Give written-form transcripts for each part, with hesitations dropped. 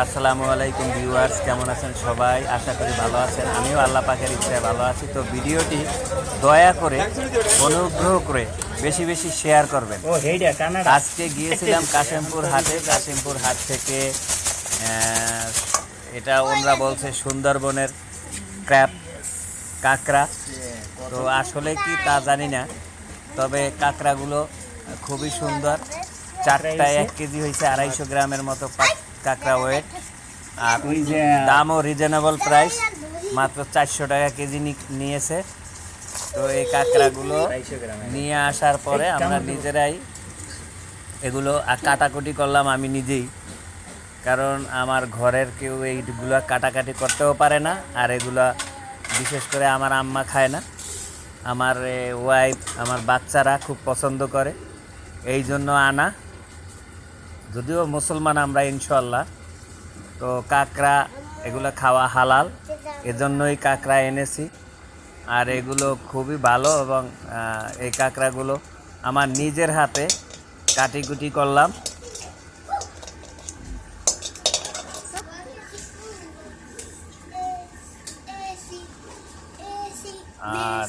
আসসালামু আলাইকুম ভিউয়ার্স, কেমন আছেন সবাই? আশা করি ভালো আছেন। আমিও আল্লাহ পাকের ইচ্ছায় ভালো আছি। তো ভিডিওটি দয়া করে অনুগ্রহ করে বেশি বেশি শেয়ার করবেন। আজকে গিয়েছিলাম কাশিমপুর হাটে। কাশিমপুর হাট থেকে এটা ওনরা বলছে সুন্দরবনের ক্র্যাব, কাঁকড়া। তো আসলে কি তা জানি না, তবে কাঁকড়াগুলো খুবই সুন্দর। চারটায় 1 কেজি হয়েছে, 250 গ্রামের মতো কাঁকড়া ওয়েট। আর দামও রিজনেবল প্রাইস, মাত্র 400 টাকা কেজি নিয়েছে। তো এই কাঁকড়াগুলো নিয়ে আসার পরে আমরা নিজেরাই এগুলো কাটাকুটি করলাম, আমি নিজেই। কারণ আমার ঘরের কেউ এইগুলো কাটাকাটি করতেও পারে না, আর এগুলা বিশেষ করে আমার আম্মা খায় না, আমার ওয়াইফ, আমার বাচ্চারা খুব পছন্দ করে, এই জন্য আনা। যদিও মুসলমান আমরা ইনশাল্লাহ। তো কাঁকড়া এগুলো খাওয়া হালাল, এজন্যই কাঁকড়া এনেছি। আর এগুলো খুবই ভালো, এবং এই কাঁকড়াগুলো আমার নিজের হাতে কাটিকুটি করলাম। আর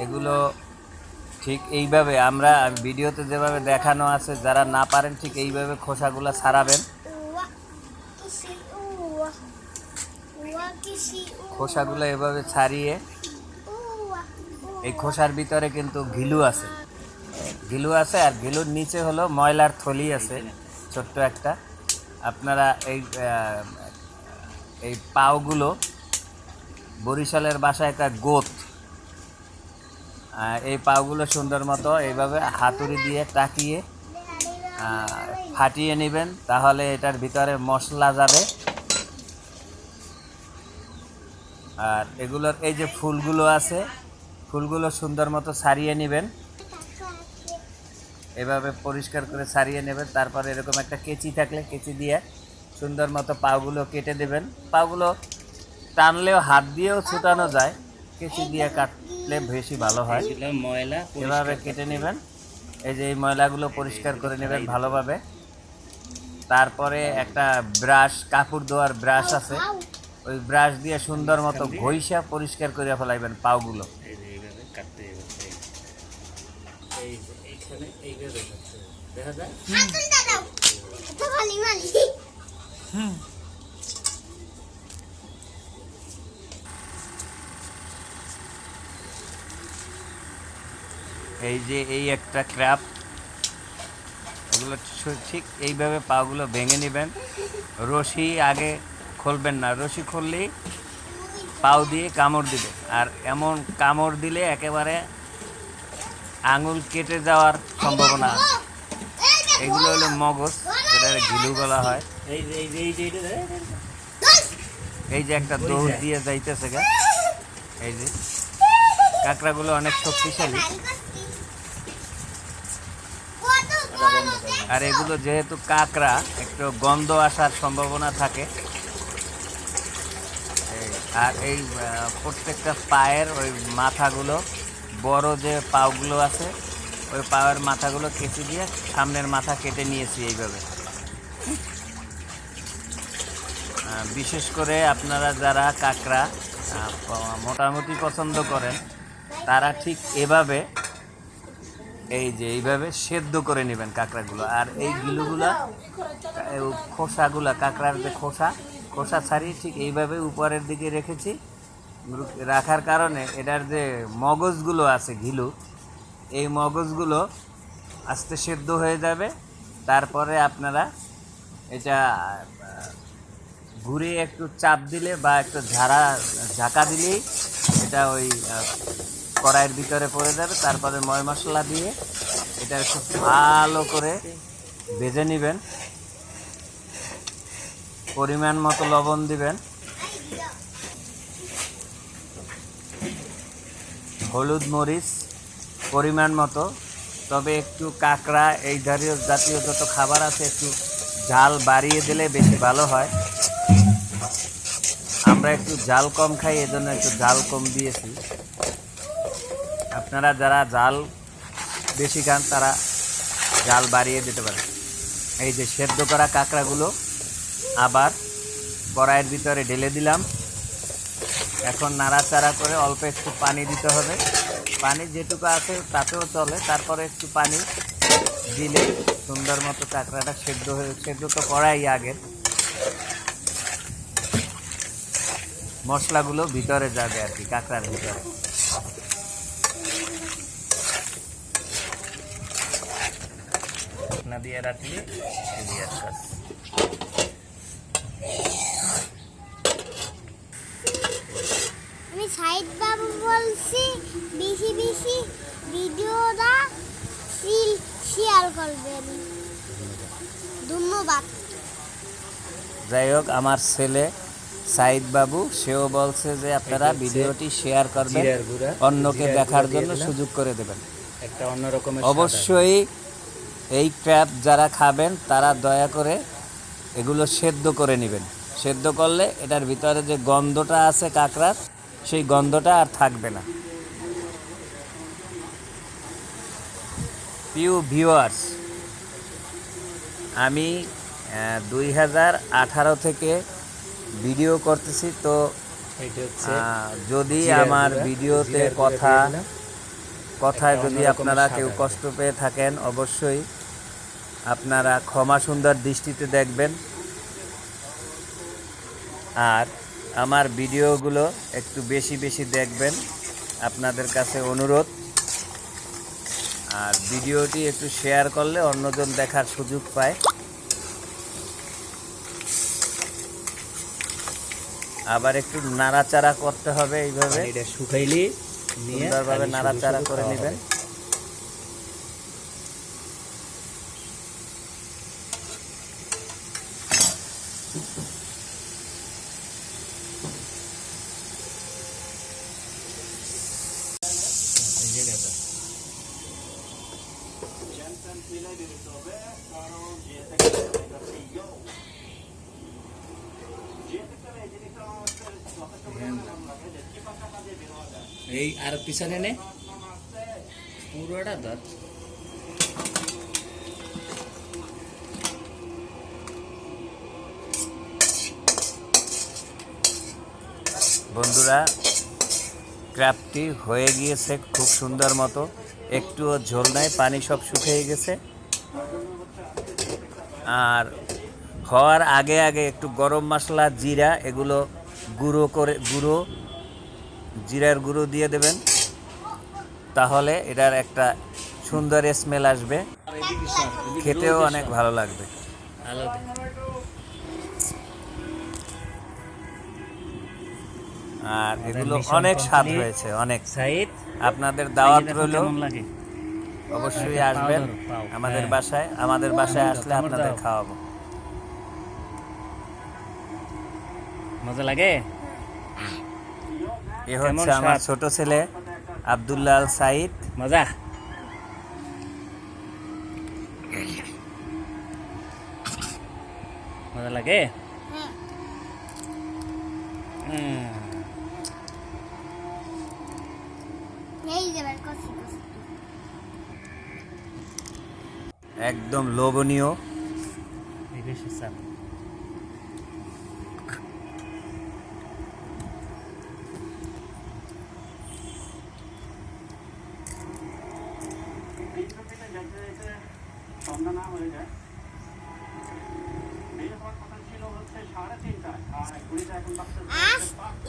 এগুলো ঠিক এইভাবে আমরা ভিডিওতে যেভাবে দেখানো আছে, যারা না পারেন ঠিক এইভাবে খোসাগুলো ছাড়াবেন। খোসাগুলো এভাবে ছাড়িয়ে, এই খোসার ভিতরে কিন্তু ঘিলু আছে, আর ঘিলুর নিচে হলো ময়লার থলি আছে ছোট্ট একটা। আপনারা এই পাওগুলো, বরিশালের ভাষায় একটা গোত, এই পাওগুলো সুন্দর মতো এইভাবে হাতুড়ি দিয়ে টাকিয়ে ফাটিয়ে নেবেন, তাহলে এটার ভিতরে মশলা যাবে। আর এগুলোর এই যে ফুলগুলো আছে, ফুলগুলো সুন্দর মতো ছাড়িয়ে নেবেন, এভাবে পরিষ্কার করে ছাড়িয়ে নেবেন। তারপরে এরকম একটা কেচি থাকলে কেচি দিয়ে সুন্দর মতো পাগুলো কেটে দেবেন। পাগুলো টানলেও হাত দিয়েও ছুটানো যায়, কেচি দিয়ে কাটলে বেশি ভালো হয়। ময়লা এভাবে কেটে নেবেন। এই যে এই ময়লাগুলো পরিষ্কার করে নেবেন ভালোভাবে। তারপরে একটা ব্রাশ, কাপড় ধোয়ার ব্রাশ আছে, ওই ব্রাশ দিয়ে সুন্দর মতো ঘষা পরিষ্কার করে ফেলাইবেন পাগুলো। দেখা যায় এই যে এই একটা ক্র্যাব, এগুলো ঠিক এইভাবে পাগুলো ভেঙে নেবেন। রশি আগে খুলবেন না, রশি খুললেই পাও দিয়ে কামড় দিবে, আর এমন কামড় দিলে একেবারে আঙুল কেটে যাওয়ার সম্ভাবনা আছে। এগুলো হলো মগজ, যেটা ঘিলু বলা হয়। এই যে একটা দৌড় দিয়ে যাইতেছে গা, এই যে কাঁকড়াগুলো অনেক শক্তিশালী। আর এগুলো যেহেতু কাঁকড়া, একটু গন্ধ আসার সম্ভাবনা থাকে। আর এই প্রত্যেকটা পায়ের ওই মাথাগুলো, বড় যে পাগুলো আছে, ওই পায়ের মাথাগুলো কেটে দিয়ে সামনের মাথা কেটে নিয়েছি এইভাবে। বিশেষ করে আপনারা যারা কাঁকড়া মোটামুটি পছন্দ করেন, তারা ঠিক এভাবে, এই যে এইভাবে সেদ্ধ করে নেবেন কাঁকড়াগুলো। আর এই গিলুগুলা, খোসাগুলা, কাঁকড়ার যে খোসা ছাড়িয়ে ঠিক এইভাবে উপরের দিকে রেখেছি। রাখার কারণে এটার যে মগজগুলো আছে, ঘিলু, এই মগজগুলো আস্তে সেদ্ধ হয়ে যাবে। তারপরে আপনারা এটা ঘুরে একটু চাপ দিলে বা একটু ঝাঁকা দিলেই এটা ওই কড়াইয়ের ভিতরে পড়ে যাবে। তারপরে ময় মশলা দিয়ে এটা একটু ভালো করে ভেজে নেবেন। পরিমাণ মতো লবণ দিবেন, হলুদ মরিচ পরিমাণ মতো। তবে একটু কাঁকড়া, এই জাতীয় যত খাবার আছে, একটু ঝাল বাড়িয়ে দিলে বেশি ভালো হয়। আমরা একটু ঝাল কম খাই, এজন্য একটু ঝাল কম দিয়েছি। আপনারা যারা ঝাল বেশি খান, তারা ঝাল বাড়িয়ে দিতে পারেন। এই যে সেদ্ধ করা কাঁকড়াগুলো আবার কড়াইয়ের ভিতরে ঢেলে দিলাম। এখন নাড়াচাড়া করে অল্প একটু পানি দিতে হবে। পানি যেটুকু আছে তাতেও চলে, তারপরে একটু পানি দিলে সুন্দর মতো কাঁকড়াটা সেদ্ধ তো করাই আগে, মশলাগুলো ভিতরে যাবে আর কি কাঁকড়ার ভিতরে। না দিয়ে রাখলে আমি সাইদ বাবু বলছি, বেশি বেশি ভিডিওটা শেয়ার করবেন। ধন্যবাদ। যাই হোক, আমার ছেলে সাইদ বাবু সেও বলছে যে আপনারা ভিডিওটি শেয়ার করবেন, অন্যকে দেখার জন্য সুযোগ করে দেবেন। একটা অন্যরকমের অবশ্যই এই ক্র্যাব যারা খাবেন তারা দয়া করে এগুলো সেদ্ধ করে নেবেন। সেদ্ধ করলে এটার ভিতরে যে গন্ধটা আছে কাঁকড়ার, সেই গন্ধটা আর থাকবে না। প্রিয় ভিউয়ার্স, আমি 2018 থেকে ভিডিও করতেছি, তো যদি আমার ভিডিওতে কথায় যদি আপনারা কেউ কষ্ট পেয়ে থাকেন, অবশ্যই আপনারা ক্ষমা সুন্দর দৃষ্টিতে দেখবেন। আর আমার ভিডিওগুলো একটু বেশি বেশি দেখবেন, আপনাদের কাছে অনুরোধ। আর ভিডিওটি একটু শেয়ার করলে অন্যজন দেখার সুযোগ পায়। আবার একটু নাড়াচাড়া করতে হবে, এইভাবে শুকাইলে সুন্দরভাবে নাড়াচাড়া করে নেবেন। এই আর পিছনে নে পুরোটা ধর। বন্ধুরা, ক্র্যাবটি হয়ে গিয়েছে খুব সুন্দর মতো, একটুও ঝোল নাই, পানি সব শুকিয়ে গেছে। আর হওয়ার আগে আগে একটু গরম মশলা, জিরা এগুলো জিরার গুঁড়ো দিয়ে দেবেন, তাহলে এটার একটা সুন্দর স্মেল আসবে, খেতেও অনেক ভালো লাগবে। আর এগুলো অনেক স্বাদ হয়েছে, অনেক। সাইদ, আপনাদের দাওয়াত রইল, অবশ্যই আসবেন আমাদের বাসায়। আমাদের বাসায় আসলে আপনাদের খাওয়াবো। মজা লাগে। এ হচ্ছে আমার ছোট ছেলে আব্দুল্লাহ আল সাইদ। মজা মজা লাগে। একদম লোভনীয়। আজ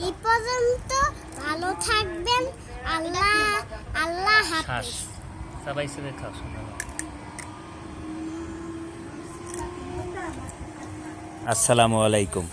এই পর্যন্ত, ভালো থাকবেন। আল্লাহ হাফেজ। সবাই সাথে খাও। আসসালামু আলাইকুম।